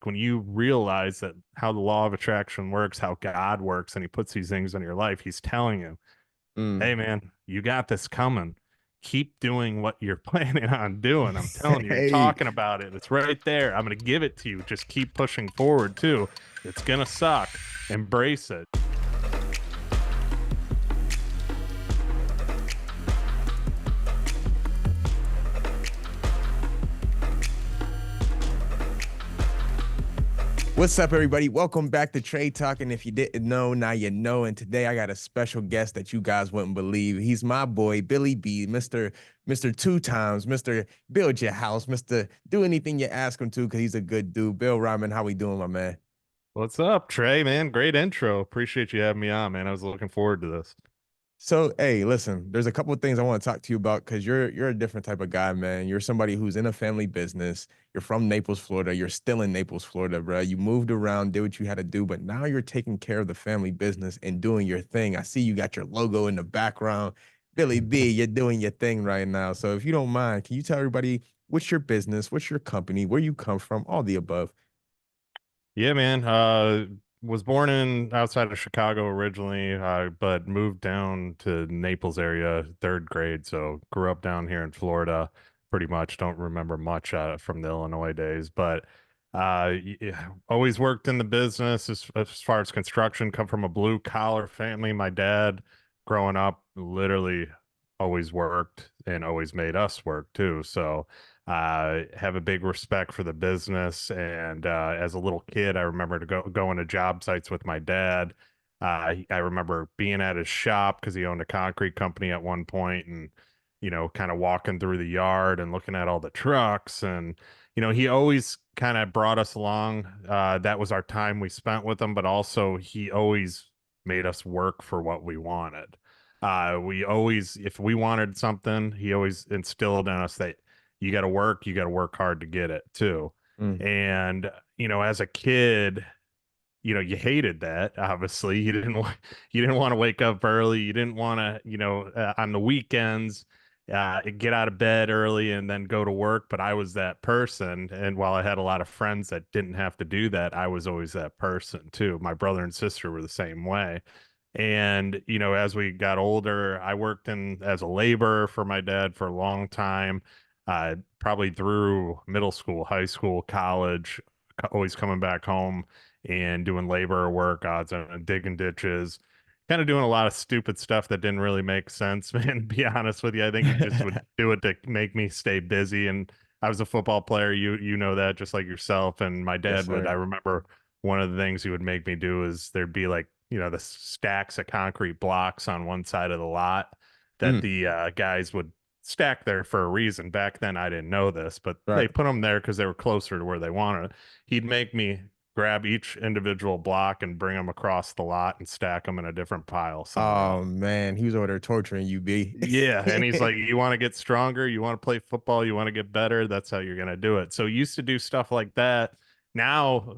when you realize that how the law of attraction works, how God works, and he puts these things in your life, he's telling you, Mm. hey man, you got this coming. Keep doing what you're planning on doing. I'm telling you, you're Hey. talking about it. It's right there. I'm going to give it to you. Just keep pushing forward too. It's going to suck. Embrace it. What's up, everybody? Welcome back to Tre'd Talk. And if you didn't know, now you know. And today I got a special guest that you guys wouldn't believe. He's my boy, Billy B, Mr. Two Times, Mr. Build Your House, Mr. Do anything you ask him to, because he's a good dude. Bill Reiman, how we doing, my man? What's up, Trey, man? Great intro. Appreciate you having me on, man. I was looking forward to this. So, hey, listen, there's a couple of things I want to talk to you about because you're a different type of guy, man. You're somebody who's in a family business. You're from Naples, Florida. You're still in Naples, Florida, bro. You moved around, did what you had to do, but now you're taking care of the family business and doing your thing. I see you got your logo in the background. Billy B, you're doing your thing right now. So, if you don't mind, can you tell everybody what's your business, what's your company, where you come from, all the above? Yeah, man. Was born in outside of Chicago originally, but moved down to Naples area third grade. So grew up down here in Florida, pretty much. Don't remember much from the Illinois days, but always worked in the business as far as construction. Come from a blue collar family. My dad, growing up, literally always worked and always made us work too. So have a big respect for the business. And as a little kid, I remember going to job sites with my dad. I remember being at his shop because he owned a concrete company at one point, and kind of walking through the yard and looking at all the trucks. And he always kind of brought us along. That was our time we spent with him, but also he always made us work for what we wanted. We always, if we wanted something, he always instilled in us that you got to work hard to get it too. Mm, And, as a kid, you hated that. Obviously, you didn't want to wake up early. You didn't want to, on the weekends, get out of bed early and then go to work. But I was that person. And while I had a lot of friends that didn't have to do that, I was always that person too. My brother and sister were the same way. And, as we got older, I worked in as a laborer for my dad for a long time, probably through middle school, high school, college, always coming back home and doing labor work, odds on digging ditches, kind of doing a lot of stupid stuff that didn't really make sense, man. To be honest with you, I think he just would mm. do it to make me stay busy. And I was a football player, you know that just like yourself. And my Yes, dad would, I sir. remember one of the things he would make me do is there'd be like, the stacks of concrete blocks on one side of the lot that Mm, the guys would stack there for a reason. Back then, I didn't know this, but they right. put them there because they were closer to where they wanted. He'd make me grab each individual block and bring them across the lot and stack them in a different pile somewhere Oh else. man, he was over there torturing you, B. Yeah, and he's like, "You want to get stronger? You want to play football? You want to get better? That's how you're gonna do it." So used to do stuff like that. Now,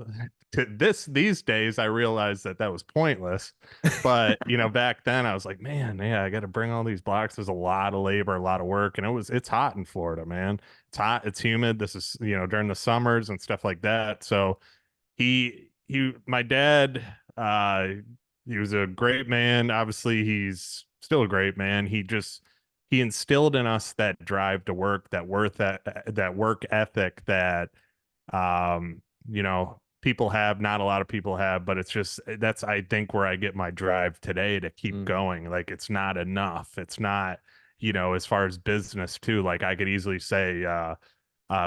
to these days, I realize that that was pointless. But back then, I was like, "Man, yeah, I got to bring all these blocks. There's a lot of labor, a lot of work, and it's hot in Florida, man. It's hot, it's humid. This is during the summers and stuff like that. So my dad he was a great man. Obviously he's still a great man. He instilled in us that drive to work, that work ethic that people have, not a lot of people have, but it's just that's I think where I get my drive today to keep Mm, going. Like it's not enough. It's not, as far as business too, like I could easily say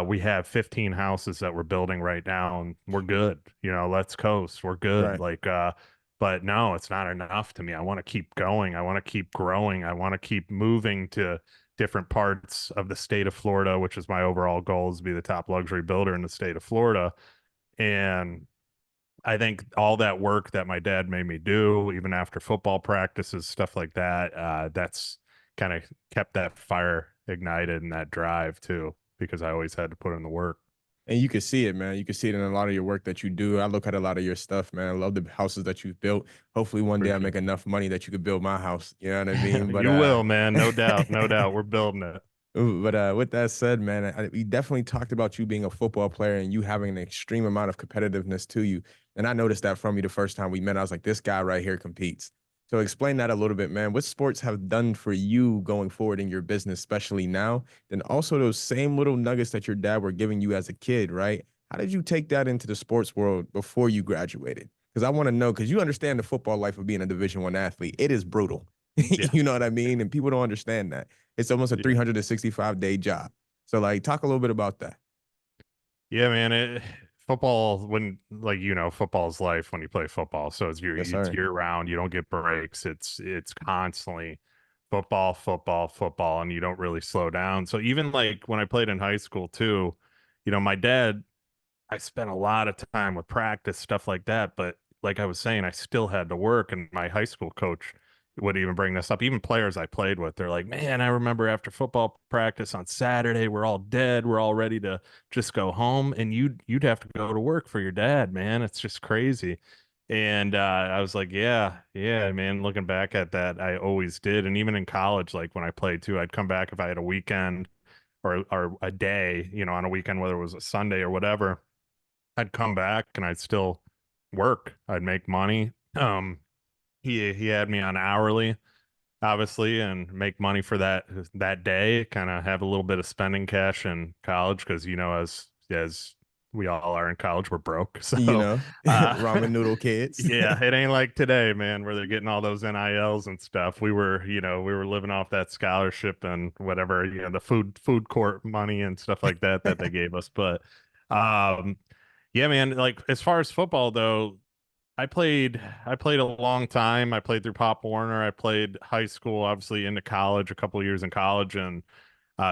we have 15 houses that we're building right now and we're good. Let's coast. We're good. right. Like, but no, it's not enough to me. I want to keep going. I want to keep growing. I want to keep moving to different parts of the state of Florida, which is my overall goal is to be the top luxury builder in the state of Florida. And I think all that work that my dad made me do, even after football practices, stuff like that, that's kind of kept that fire ignited and that drive too, because I always had to put in the work. And you can see it, man. You can see it in a lot of your work that you do. I look at a lot of your stuff, man. I love the houses that you've built. Hopefully one day I Appreciate make enough money that you could build my house. You know what I it. mean? But You will, man. No doubt. No doubt. We're building it. But with that said, man, we definitely talked about you being a football player and you having an extreme amount of competitiveness to you. And I noticed that from you the first time we met. I was like, this guy right here competes. So explain that a little bit, man. What sports have done for you going forward in your business, especially now? Then also those same little nuggets that your dad were giving you as a kid, right? How did you take that into the sports world before you graduated? Because I want to know, because you understand the football life of being a Division I athlete. It is brutal. Yeah. You know what I mean? And people don't understand that. It's almost a Yeah. 365-day job. So like talk a little bit about that. Yeah, man. Football, when like football's life when you play football. So Yes, it's sir. year round. You don't get breaks. It's constantly football, football, football, and you don't really slow down. So even like when I played in high school too, my dad, I spent a lot of time with practice, stuff like that. But like I was saying, I still had to work. And my high school coach would even bring this up. Even players I played with, they're like, man, I remember after football practice on Saturday, we're all dead. We're all ready to just go home. And you'd have to go to work for your dad, man. It's just crazy. And I was like, yeah, yeah, man. Looking back at that, I always did. And even in college, like when I played too, I'd come back if I had a weekend or a day, on a weekend, whether it was a Sunday or whatever. I'd come back and I'd still work. I'd make money. He had me on hourly, obviously, and make money for that day. Kind of have a little bit of spending cash in college because as we all are in college, we're broke. You So, know, uh, ramen noodle kids. yeah, it ain't like today, man, where they're getting all those NILs and stuff. We were living off that scholarship and whatever, the food court money and stuff like that they gave us. But um yeah, man, like as far as football though, I played a long time. I played through Pop Warner. I played high school, obviously into college, a couple of years in college, and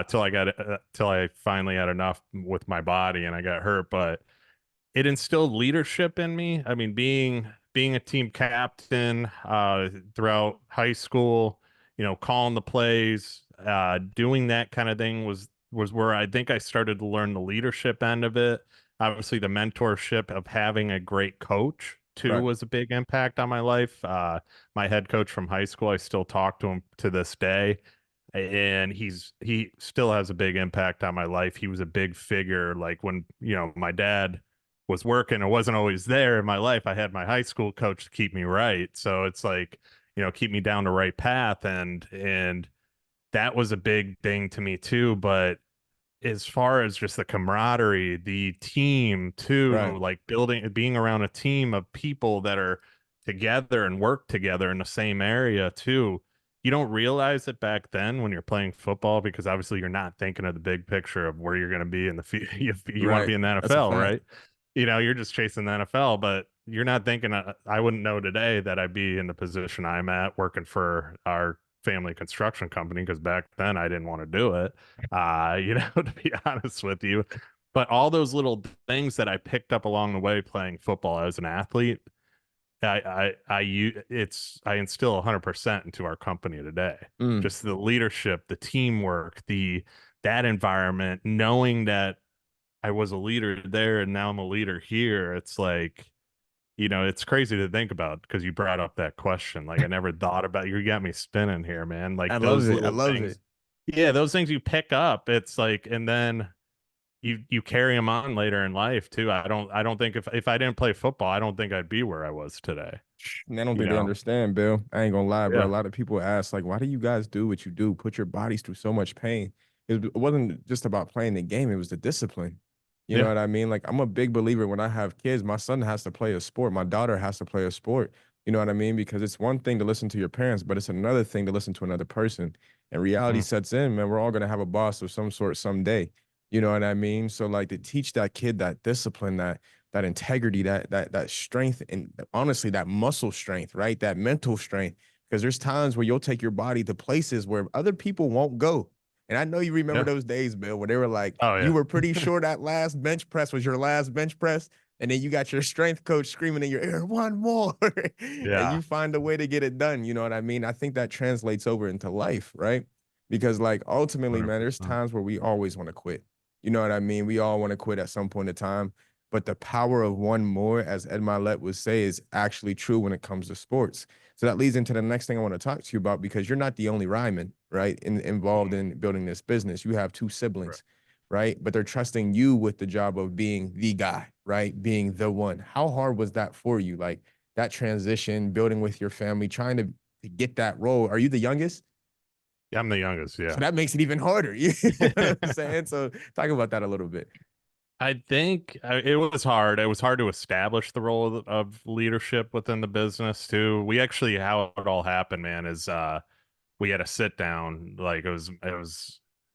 till I finally had enough with my body and I got hurt. But it instilled leadership in me. I mean, being a team captain throughout high school, calling the plays, doing that kind of thing was where I think I started to learn the leadership end of it. Obviously, the mentorship of having a great coach too Right. was a big impact on my life. My head coach from high school, I still talk to him to this day, and he still has a big impact on my life. He was a big figure, like when my dad was working or wasn't always there in my life. I had my high school coach to keep me right. So it's like, keep me down the right path. And that was a big thing to me too. But as far as just the camaraderie, the team too, Right. like being around a team of people that are together and work together in the same area too. You don't realize it back then when you're playing football because obviously you're not thinking of the big picture of where you're going to be in the future. You want to Right. be in the That's a NFL, fact. right? You're just chasing the NFL, but you're not thinking. I wouldn't know today that I'd be in the position I'm at working for our family construction company because back then I didn't want to do it. To be honest with you. But all those little things that I picked up along the way playing football as an athlete, I instill 100% into our company today. Mm. Just the leadership, the teamwork, that environment, knowing that I was a leader there and now I'm a leader here. It's like, it's crazy to think about because you brought up that question. Like I never thought about you got me spinning here, man. I Like love those it. I little love it. things. Yeah, those things you pick up. It's like, and then you carry them on later in life too. I don't think if I didn't play football, I don't think I'd be where I was today. And I don't You think they know? understand, Bill. I ain't gonna lie, bro. A Yeah. lot of people ask, like, why do you guys do what you do? Put your bodies through so much pain. It wasn't just about playing the game, it was the discipline. You know Yeah. what I mean? Like, I'm a big believer when I have kids, my son has to play a sport, my daughter has to play a sport. You know what I mean? Because it's one thing to listen to your parents, but it's another thing to listen to another person. And reality Mm. sets in, man. We're all gonna have a boss of some sort someday. You know what I mean? So, like, to teach that kid that discipline, that integrity, that strength, and honestly, that muscle strength, right? That mental strength. Because there's times where you'll take your body to places where other people won't go. And I know you remember Yeah. those days, Bill, where they were like, Oh you yeah. were pretty sure that last bench press was your last bench press. And then you got your strength coach screaming in your ear, one more. And Yeah. you find a way to get it done. You know what I mean? I think that translates over into life, right? Because, like, ultimately, man, there's 100%. times where we always want to quit. You know what I mean? We all want to quit at some point in time. but the power of one more, as Ed Milet would say, is actually true when it comes to sports. So that leads into the next thing I want to talk to you about, because you're not the only Reiman, right, involved Mhm. in building this business. You have two Right. siblings, right? But they're trusting you with the job of being the guy, right? Being the one. How hard was that for you? Like that transition, building with your family, trying to get that role. Are you the youngest? Yeah, I'm the youngest. So Yeah. that makes it even harder. You know what I'm saying? So talk about that a little bit. I think it was hard. It was hard to establish the role of leadership within the business too. We actually, how it all happened, man, is we had a sit down. Like it was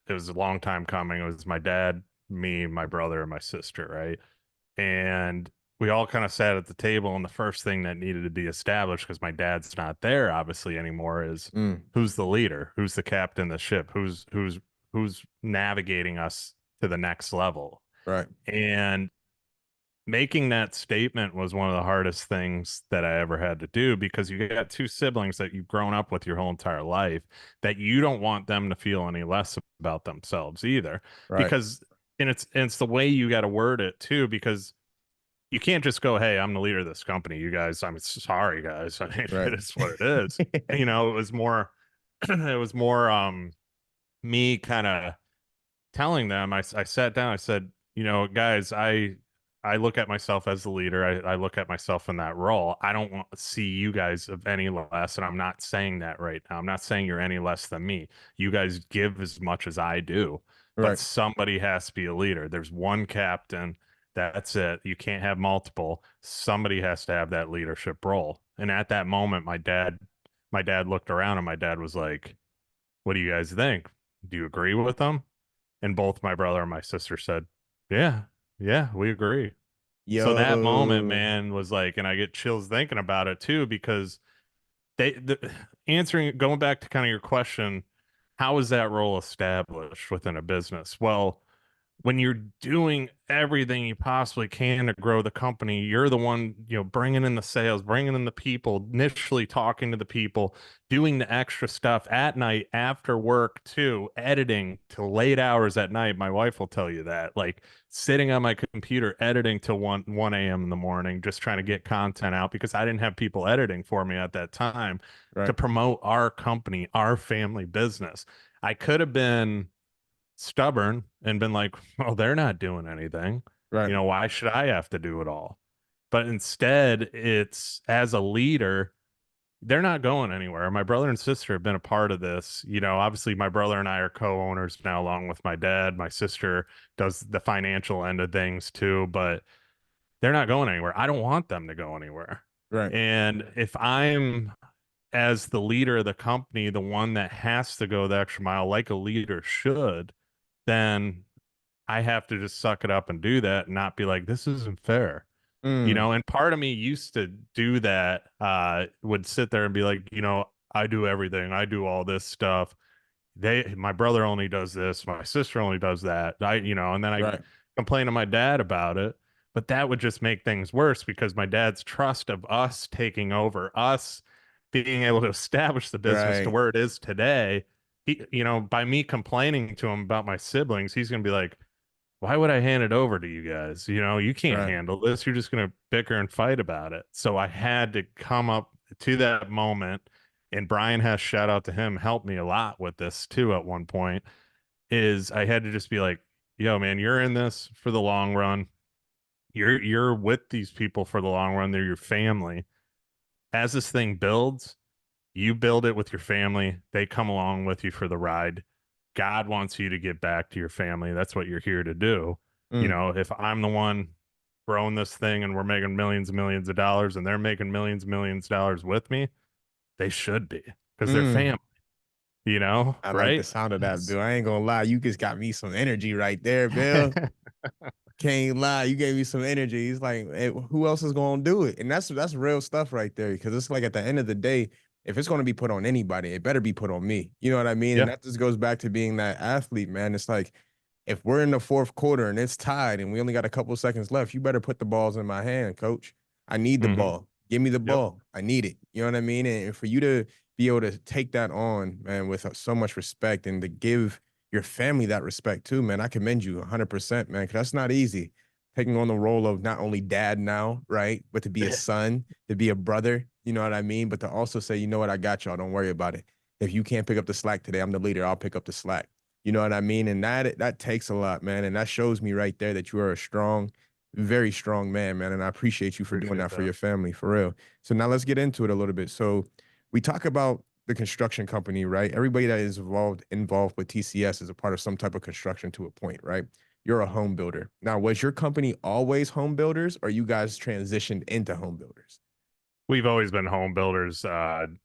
a long time coming. It was my dad, me, my brother, and my sister, right? And we all kind of sat at the table, and the first thing that needed to be established, because my dad's not there obviously anymore, is Mm, who's the leader, who's the captain of the ship, who's navigating us to the next level. right, And making that statement was one of the hardest things that I ever had to do, because you got two siblings that you've grown up with your whole entire life, that you don't want them to feel any less about themselves either. right, Because and it's the way you got to word it too, because you can't just go, "Hey, I'm the leader of this company. You guys, I'm sorry, guys. I mean, right. it is what it is." It was more, it was more, me kind of telling them. I sat down. I said, guys, I look at myself as the leader. I look at myself in that role. I don't want to see you guys of any less, and I'm not saying that right now. I'm not saying you're any less than me. You guys give as much as I do, but Right. somebody has to be a leader. There's one captain. That's it. You can't have multiple. Somebody has to have that leadership role. And at that moment, my dad looked around, and my dad was like, "What do you guys think? Do you agree with them?" And both my brother and my sister said, "Yeah, yeah, we agree." So that moment, Yo. man, was like, and I get chills thinking about it too, because going back to kind of your question, how is that role established within a business? Well, when you're doing everything you possibly can to grow the company, you're the one, bringing in the sales, bringing in the people, initially talking to the people, doing the extra stuff at night after work too, editing till late hours at night. My wife will tell you that, like sitting on my computer editing till 1 a.m. in the morning, just trying to get content out, because I didn't have people editing for me at that time to Right. promote our company, our family business. I could have been stubborn and been like, well, they're not doing anything. Right. Why should I have to do it all? But instead, it's as a leader, they're not going anywhere. My brother and sister have been a part of this. Obviously, my brother and I are co-owners now, along with my dad. My sister does the financial end of things too, but they're not going anywhere. I don't want them to go anywhere. Right. And if I'm, as the leader of the company, the one that has to go the extra mile like a leader should, then I have to just suck it up and do that and not be like, this isn't fair. Mm, And part of me used to do that, would sit there and be like, I do everything. I do all this stuff. My brother only does this, my sister only does that. And then I right. complain to my dad about it, but that would just make things worse, because my dad's trust of us taking over, us being able to establish the business to Right. where it is today, by me complaining to him about my siblings, he's going to be like, why would I hand it over to you guys? You can't Right. handle this. You're just going to bicker and fight about it. So I had to come up to that moment. And Brian has, shout out to him, helped me a lot with this too at one point. Is I had to just be like, yo, man, you're in this for the long run. You're with these people for the long run. They're your family. As this thing builds, you build it with your family. They come along with you for the ride. God wants you to get back to your family. That's what you're here to do. Mm, If I'm the one growing this thing and we're making millions and millions of dollars, and they're making millions and millions of dollars with me, they should be, because they're mm. family, I like the right? sound of that, That's- Bill. I ain't gonna lie. You just got me some energy right there, Bill. Can't lie. You gave me some energy. It's like, who else is gonna do it? And that's real stuff right there. Because it's like at the end of the day, if it's gonna be put on anybody, it better be put on me. You know what I mean? And yeah. that just goes back to being that athlete, man. It's like if we're in the fourth quarter and it's tied and we only got a couple seconds left, you better put the balls in my hand, coach. I need the Hmm. ball. Give me the Yep. ball. I need it. You know what I mean? And for you to be able to take that on, man, with so much respect, and to give your family that respect too, man, I commend you 100%, man, because that's not easy taking on the role of not only dad now, right, but to be a son, to be a brother, you know what I mean? But to also say, you know what, I got y'all, don't worry about it. If you can't pick up the slack today, I'm the leader, I'll pick up the slack. You know what I mean? And that takes a lot, man. And that shows me right there that you are a strong, very strong man, man. And I appreciate you for doing Appreciate that for that. your family, for real. So now let's get into it a little bit. So we talk about the construction company, right? Everybody that is involved with TCS is a part of some type of construction to a point, right? You're a home builder. Now, was your company always home builders, or you guys transitioned into home builders? We've always been home builders,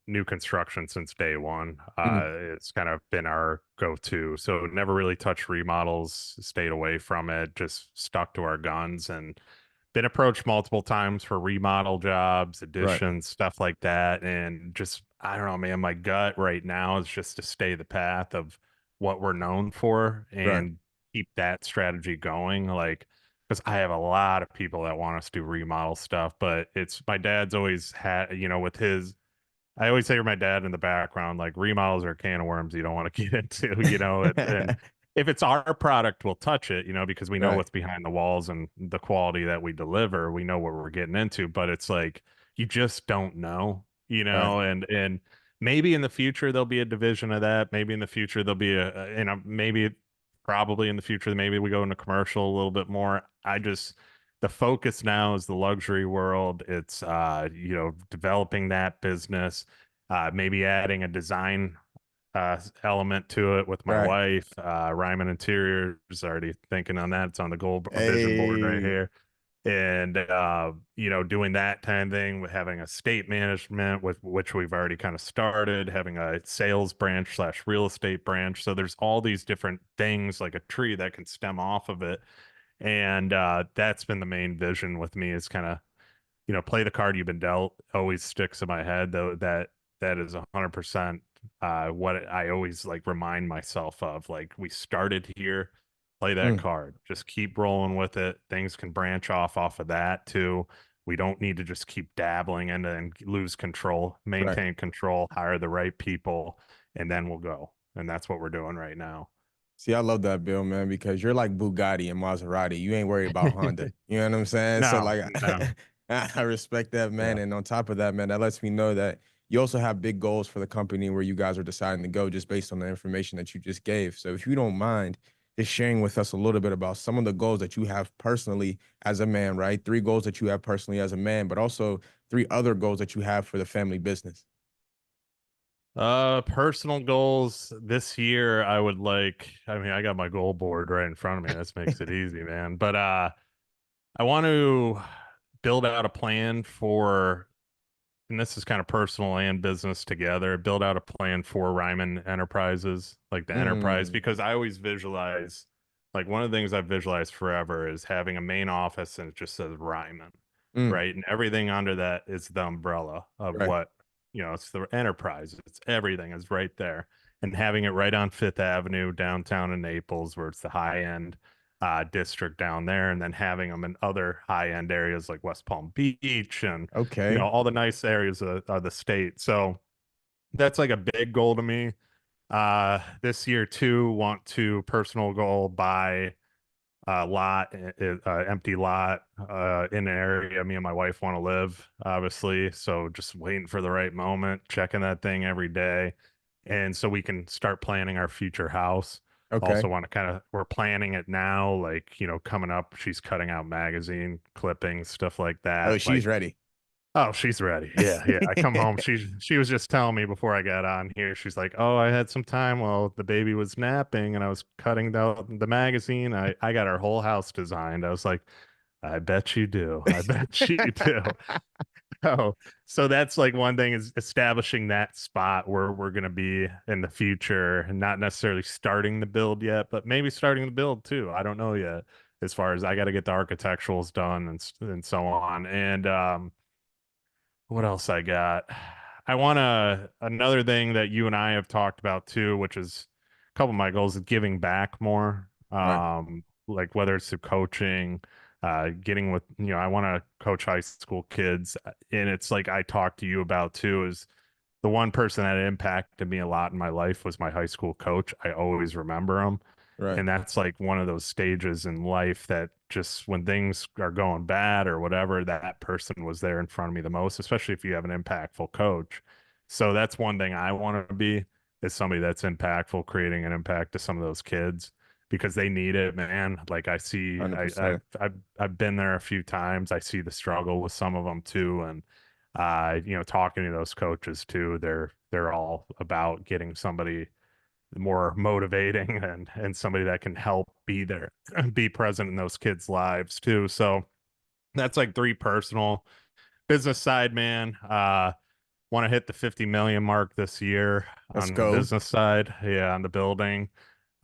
new construction since day one. Mm, It's kind of been our go-to. So never really touched remodels, stayed away from it, just stuck to our guns and been approached multiple times for remodel jobs, right, additions, stuff like that. And just, I don't know, man, my gut right now is just to stay the path of what we're known for right, and keep that strategy going. Like, because I have a lot of people that want us to do remodel stuff, but it's my dad's always had, with his, I always say to my dad in the background, like remodels are a can of worms you don't want to get into, and if it's our product, we'll touch it, because we know right, what's behind the walls and the quality that we deliver. We know what we're getting into, but it's like you just don't know, right, and maybe in the future there'll be a division of that. Maybe in the future there'll be maybe probably in the future maybe we go into commercial a little bit more. The focus now is the luxury world. It's developing that business, maybe adding a design element to it with my right. wife. Reiman Interiors already thinking on that. It's on the goal vision board right Hey, here. And doing that kind of thing with having a state management with which we've already kind of started, having a sales branch slash real estate branch. So there's all these different things like a tree that can stem off of it. And that's been the main vision with me is kind of play the card you've been dealt always sticks in my head though that is 100% what I always like remind myself of. Like we started here, play that mm, card, just keep rolling with it. Things can branch off of that too. We don't need to just keep dabbling into and lose control, right. maintain control, hire the right people, and then we'll go. And that's what we're doing right now. See, I love that, Bill, man, because you're like Bugatti and Maserati. You ain't worried about Honda. You know what I'm saying? So, No, like, no. I respect that, man. Yeah. And on top of that, man, that lets me know that you also have big goals for the company where you guys are deciding to go just based on the information that you just gave. So, if you don't mind just sharing with us a little bit about some of the goals that you have personally as a man, right? Three goals that you have personally as a man, but also three other goals that you have for the family business. Personal goals this year, I mean, I got my goal board right in front of me. This makes it easy, man. But I want to build out a plan for, and this is kind of personal and business together, build out a plan for Ryman Enterprises, like the enterprise, Mm, because I always visualize, like one of the things I've visualized forever is having a main office and it just says Ryman, mm, right? And everything under that is the umbrella of right. what, it's the enterprise. It's everything is right there. And having it right on Fifth Avenue downtown in Naples, where it's the high end district down there, and then having them in other high end areas like West Palm Beach and Okay. all the nice areas of the state. So that's like a big goal to me. This year too, want to personal goal buy a lot, empty lot, in an area me and my wife want to live, obviously. So just waiting for the right moment, checking that thing every day. And so we can start planning our future house. Also Okay. want to we're planning it now, like, coming up, she's cutting out magazine clippings, stuff like Oh, that. she's Like, ready. oh, she's ready. Yeah, yeah. I come home. She was just telling me before I got on here. She's like, "Oh, I had some time while the baby was napping, and I was cutting the magazine. I got our whole house designed." I was like, "I bet you do. I bet you do." Oh, so that's like one thing is establishing that spot where we're gonna be in the future, and not necessarily starting the build yet, but maybe starting the build too. I don't know yet. As far as I got to get the architecturals done and so on, and what else I got? I want to another thing that you and I have talked about too, which is a couple of my goals is giving back more. Right. Like whether it's through coaching, getting with, I want to coach high school kids. And it's like I talked to you about too, is the one person that impacted me a lot in my life was my high school coach. I always remember him. Right. And that's like one of those stages in life that just when things are going bad or whatever, that person was there in front of me the most, especially if you have an impactful coach. So that's one thing I want to be, is somebody that's impactful, creating an impact to some of those kids because they need it, man. Like I see, I've 100%. I've been there a few times. I see the struggle with some of them too, and talking to those coaches too, they're all about getting somebody more motivating and somebody that can help be there, be present in those kids' lives too. So that's like three personal. Business side, man. Want to hit the 50 million mark this year Let's on the go. business side. Yeah, on the building.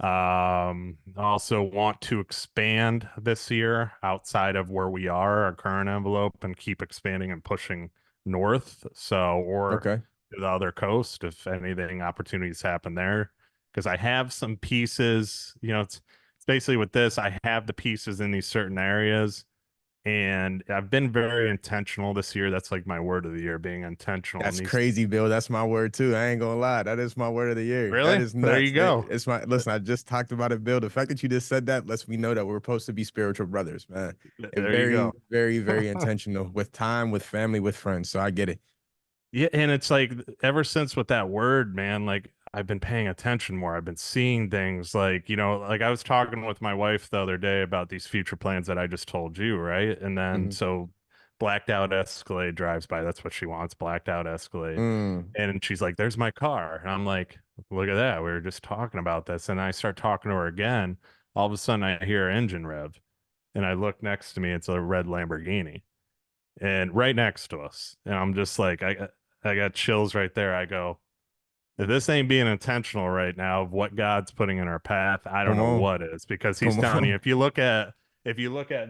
Also want to expand this year outside of where we are, our current envelope, and keep expanding and pushing north. So, or Okay. to the other coast, if anything, opportunities happen there. Because I have some pieces, it's basically with this, I have the pieces in these certain areas, and I've been very intentional this year. That's like my word of the year, being intentional in That's these. crazy, Bill. That's my word too. I ain't gonna lie. That is my word of the year. That Really? is There nuts. you go. It's my listen. I just talked about it, Bill. The fact that you just said that lets me know that we're supposed to be spiritual brothers, man, and There you very, go. very, very intentional with time, with family, with friends. So I get it. Yeah, and it's like ever since with that word, man, like I've been paying attention more. I've been seeing things like, like I was talking with my wife the other day about these future plans that I just told you, right? And then Mhm. so blacked out Escalade drives by. That's what she wants, blacked out Escalade. Mm. And she's like, "There's my car." And I'm like, "Look at that. We were just talking about this." And I start talking to her again. All of a sudden I hear her engine rev. And I look next to me, it's a red Lamborghini and right next to us. And I'm just like, I got chills right there. I go, if this ain't being intentional right now of what God's putting in our path, I don't Come know on. what is, because he's Come telling you, on. if you look at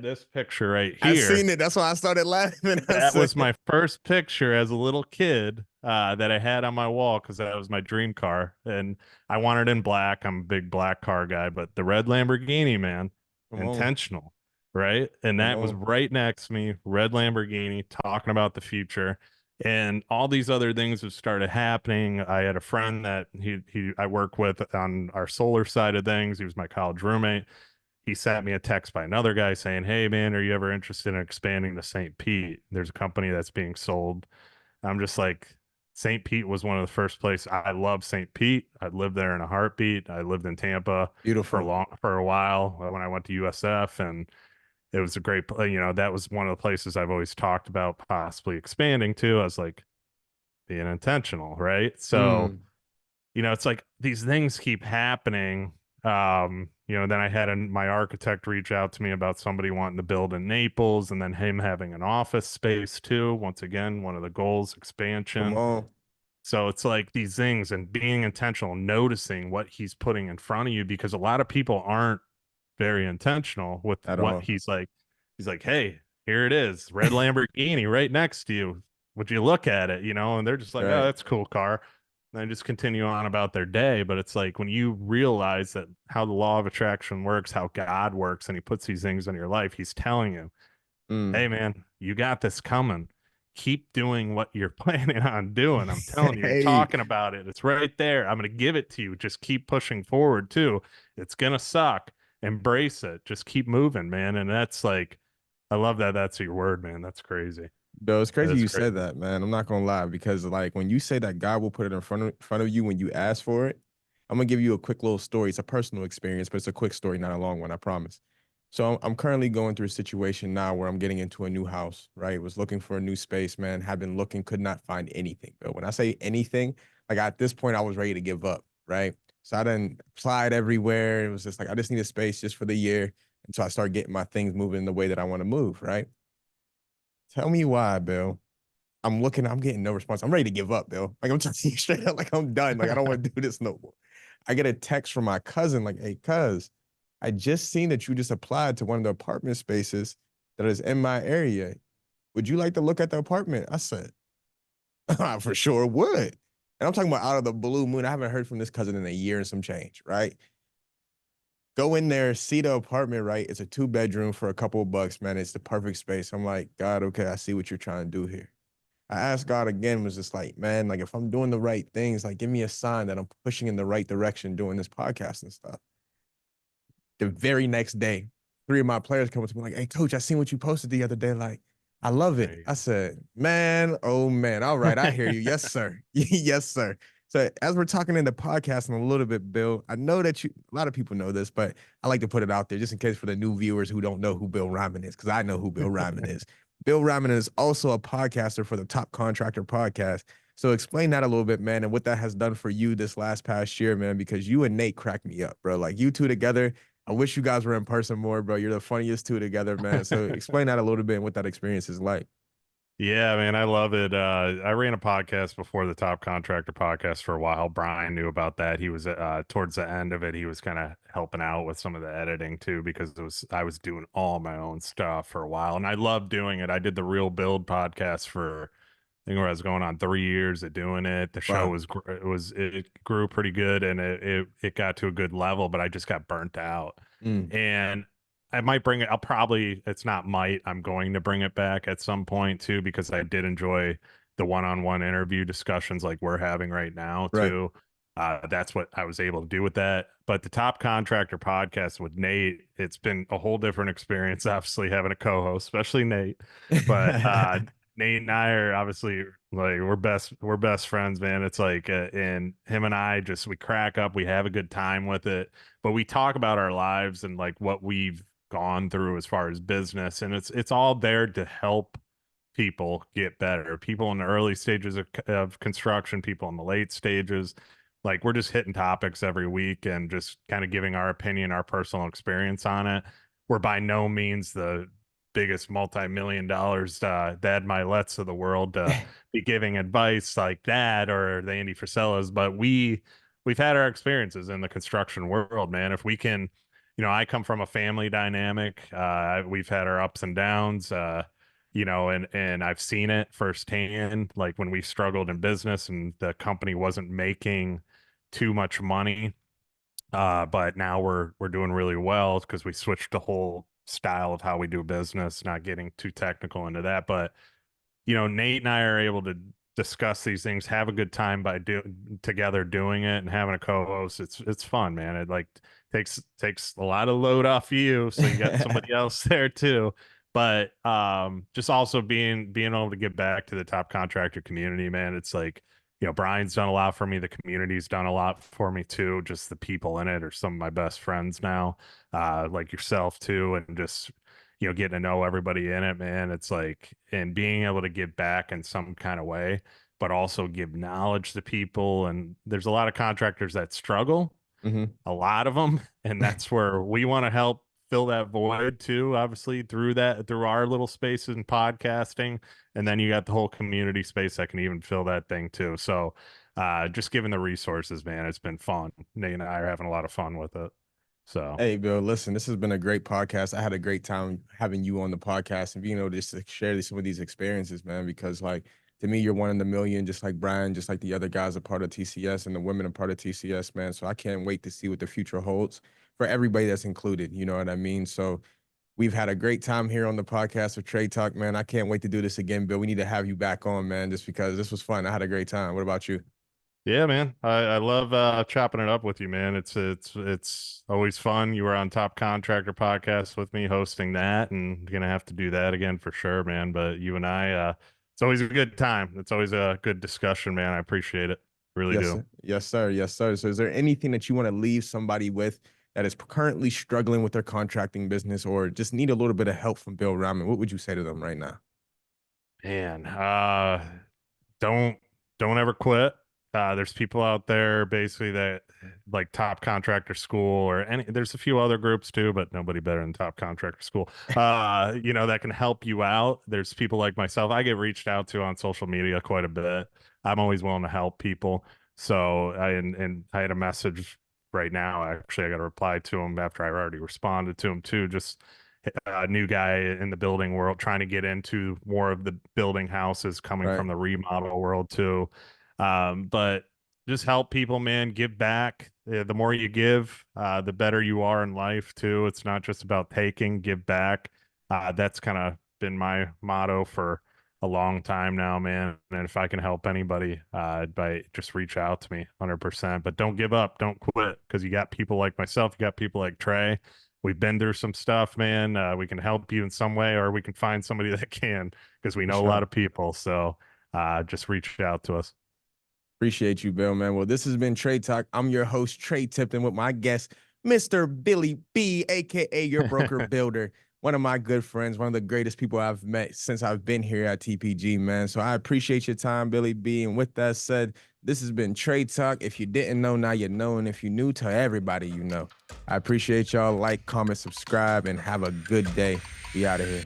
this picture right I here, seen it. That's why I started laughing. I that said, was my first picture as a little kid that I had on my wall because that was my dream car. And I wanted it in black. I'm a big black car guy, but the red Lamborghini, man, come on. intentional, right? And Come that was on. right next to me, red Lamborghini, talking about the future. And all these other things have started happening. I had a friend that I work with on our solar side of things. He was my college roommate. He sent me a text by another guy saying, "Hey man, are you ever interested in expanding to St. Pete? There's a company that's being sold." I'm just like, St. Pete was one of the first places. I love St. Pete. I lived there in a heartbeat. I lived in Tampa Beautiful. for a while when I went to USF, and it was a great that was one of the places I've always talked about possibly expanding to. I was like, being intentional, right? So Mm. it's like these things keep happening. Then I had my architect reach out to me about somebody wanting to build in Naples and then him having an office space too. Once again, one of the goals, Come expansion. on. So it's like these things and being intentional, noticing what he's putting in front of you because a lot of people aren't very intentional with At what all. he's like. He's like, "Hey, here it is, red Lamborghini right next to you. Would you look at it?" And they're just like, "Oh, Right. that's a cool car." And they just continue on about their day. But it's like when you realize that how the law of attraction works, how God works, and he puts these things in your life, he's telling you, "Hey, Mm. man, you got this coming. Keep doing what you're planning on doing. I'm telling you, you're Hey, talking about it. It's right there. I'm going to give it to you. Just keep pushing forward, too. It's going to suck. Embrace it. Just keep moving, man." And that's like, I love that. That's your word, man. That's crazy. though it's crazy That's you said crazy. that, man. I'm not gonna lie because like when you say that God will put it in front of you when you ask for it, I'm gonna give you a quick little story. It's a personal experience, but it's a quick story, not a long one, I promise. So I'm currently going through a situation now where I'm getting into a new house, right? Was looking for a new space, man. Have been looking, could not find anything. But when I say anything, like at this point, I was ready to give up, right? So I done applied everywhere. It was just like I just need a space just for the year. And so I start getting my things moving the way that I want to move, right? Tell me why, Bill. I'm looking, I'm getting no response. I'm ready to give up, Bill. Like I'm telling you straight up, like I'm done. Like I don't want to do this no more. I get a text from my cousin, like, hey, cuz, I just seen that you just applied to one of the apartment spaces that is in my area. Would you like to look at the apartment? I said, I for sure would. And I'm talking about out of the blue moon. I haven't heard from this cousin in a year and some change, right? Go in there, see the apartment, right? It's a 2 bedroom for a couple of bucks, man. It's the perfect space. I'm like, God, okay, I see what you're trying to do here. I asked God again, was just like, man, like if I'm doing the right things, like give me a sign that I'm pushing in the right direction doing this podcast and stuff. The very next day, three of my players come up to me like, "Hey, coach, I seen what you posted the other day. Like, I love it." There I you said, "Man, oh man, all right, I hear go. you. Yes, sir. Yes, sir." So as we're talking in the podcast in a little bit, Bill, I know that a lot of people know this, but I like to put it out there just in case for the new viewers who don't know who Bill Reiman is, because I know who Bill Reiman is. Bill Reiman is also a podcaster for the Top Contractor podcast. So explain that a little bit, man, and what that has done for you this last past year, man, because you and Nate cracked me up, bro. Like you two together, I wish you guys were in person more, bro. You're the funniest two together, man. So explain that a little bit and what that experience is like. Yeah, man, I love it. I ran a podcast before the Top Contractor podcast for a while. Brian knew about that. He was towards the end of it, he was kind of helping out with some of the editing too, because I was doing all my own stuff for a while, and I loved doing it. I did the Real Build podcast for I think where I was going on 3 years of doing it. The show Wow. it grew pretty good, and it got to a good level, but I just got burnt out. Mm, And I might bring it. I'll probably, it's not might, I'm going to bring it back at some point too, because I did enjoy the one-on-one interview discussions like we're having right now right. too. That's what I was able to do with that. But the Top Contractor podcast with Nate, it's been a whole different experience, obviously having a co-host, especially Nate. But Nate and I are obviously like we're best friends, man. It's like and him and I just we crack up, we have a good time with it, but we talk about our lives and like what we've gone through as far as business, and it's all there to help people get better. People in the early stages of construction, people in the late stages. Like we're just hitting topics every week and just kind of giving our opinion, our personal experience on it. We're by no means the biggest multi-million dollars Dad Milettes of the world to be giving advice like that, or the Andy Frisellas, but we've had our experiences in the construction world, man. If we can, I come from a family dynamic. We've had our ups and downs. And I've seen it firsthand, like when we struggled in business and the company wasn't making too much money. But now we're doing really well because we switched the whole style of how we do business, not getting too technical into that. But Nate and I are able to discuss these things, have a good time by together doing it, and having a co-host. It's fun, man. It like takes a lot of load off you, so you got somebody else there too. But just also being able to get back to the top contractor community, man. It's like, Brian's done a lot for me. The community's done a lot for me too. Just the people in it are some of my best friends now, like yourself too, and just getting to know everybody in it, man. It's like, and being able to give back in some kind of way, but also give knowledge to people. And there's a lot of contractors that struggle, Hmm. a lot of them, and that's where we want to help fill that void too, obviously through our little spaces and podcasting. And then you got the whole community space that can even fill that thing too. So just giving the resources, man, it's been fun. Nate and I are having a lot of fun with it. So Hey, Bill, listen, this has been a great podcast. I had a great time having you on the podcast and being able to just to share some of these experiences, man, because like to me, you're one in a million, just like Brian, just like the other guys are part of TCS and the women are part of TCS, man. So I can't wait to see what the future holds for everybody that's included. You know what I mean? So we've had a great time here on the podcast with Tre'd Talk, man. I can't wait to do this again, Bill. We need to have you back on, man, just because this was fun. I had a great time. What about you? yeah, man. I love chopping it up with you, man. It's always fun. You were on Top Contractor podcast with me hosting that, and gonna have to do that again for sure, man. But you and I, it's always a good time. It's always a good discussion, man. I appreciate it. Really Yes, do. sir. Yes, sir. Yes, sir. So, is there anything that you want to leave somebody with that is currently struggling with their contracting business or just need a little bit of help from Bill Rahman? What would you say to them right now? Man, don't don't ever quit. There's people out there basically that like Top Contractor School or any. There's a few other groups too, but nobody better than Top Contractor School. That can help you out. There's people like myself. I get reached out to on social media quite a bit. I'm always willing to help people. So and I had a message right now. Actually, I got a reply to him after I already responded to him too. Just a new guy in the building world trying to get into more of the building houses coming Right. from the remodel world too. But just help people, man, give back. The more you give, the better you are in life too. It's not just about taking, give back. That's kind of been my motto for a long time now, man. And if I can help anybody, by just reach out to me 100%, but don't give up, don't quit. Cause you got people like myself, you got people like Trey, we've been through some stuff, man. We can help you in some way, or we can find somebody that can, because we For know a lot sure. of people. So just reach out to us. Appreciate you, Bill, man. Well, this has been Tre'd Talk. I'm your host, Trey Tipton, with my guest, Mr. Billy B, aka your broker builder, one of my good friends, one of the greatest people I've met since I've been here at TPG, man. So I appreciate your time, Billy B. And with that said, this has been Tre'd Talk. If you didn't know, now you know. And if you knew, tell everybody you know. I appreciate y'all. Like, comment, subscribe, and have a good day. We out of here.